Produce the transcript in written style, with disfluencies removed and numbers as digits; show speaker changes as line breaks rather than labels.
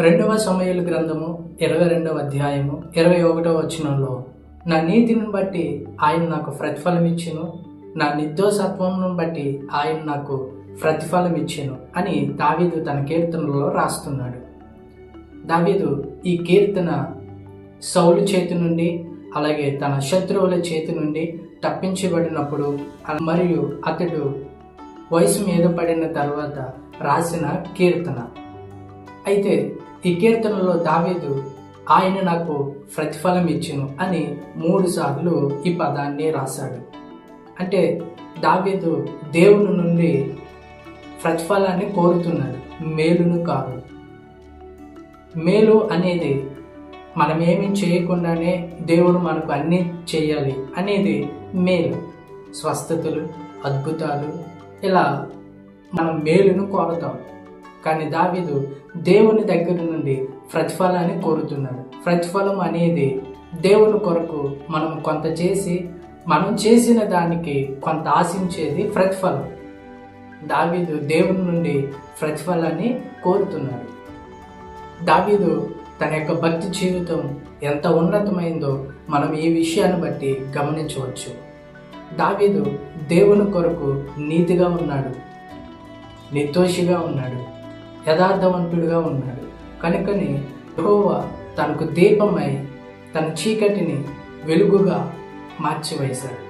రెండవ సమూయేలు గ్రంథము 22వ అధ్యాయము 21వ వచనంలో, నా నీతిని బట్టి ఆయన నాకు ప్రతిఫలం ఇచ్చెను, నా నిర్దోషత్వమును బట్టి ఆయన నాకు ప్రతిఫలం ఇచ్చెను అని దావీదు తన కీర్తనలో రాస్తున్నాడు. దావీదు ఈ కీర్తన సౌలు చేతి నుండి అలాగే తన శత్రువుల చేతి నుండి తప్పించబడినప్పుడు మరియు అతడు వయసు మీద పడిన తర్వాత రాసిన కీర్తన. అయితే ఈ కీర్తనలో దావీదు ఆయన నాకు ప్రతిఫలం ఇచ్చెను అని 3 సార్లు ఈ పదాన్ని రాశాడు. అంటే దావీదు దేవుని నుండి ప్రతిఫలాన్ని కోరుతున్నాడు, మేలును కాదు. మేలు అనేది మనమేమి చేయకుండానే దేవుడు మనకు అన్నీ చేయాలి అనేది మేలు. స్వస్థతలు, అద్భుతాలు, ఇలా మనం మేలును కోరుతాం. కానీ దావీదు దేవుని దగ్గర నుండి ప్రతిఫలాన్ని కోరుతున్నాడు. ప్రతిఫలం అనేది దేవుని కొరకు మనం కొంత చేసి మనం చేసిన దానికి కొంత ఆశించేది ప్రతిఫలం. దావీదు దేవుని నుండి ప్రతిఫలాన్ని కోరుతున్నాడు. దావీదు తన యొక్క భక్తి జీవితం ఎంత ఉన్నతమైందో మనం ఈ విషయాన్ని బట్టి గమనించవచ్చు. దావీదు దేవుని కొరకు నీతిగా ఉన్నాడు, నిర్దోషిగా ఉన్నాడు, యథార్థవంతుడిగా ఉన్నాడు. కనుకని యెహోవా తనకు దీపమై తన చీకటిని వెలుగుగా మార్చివేశాడు.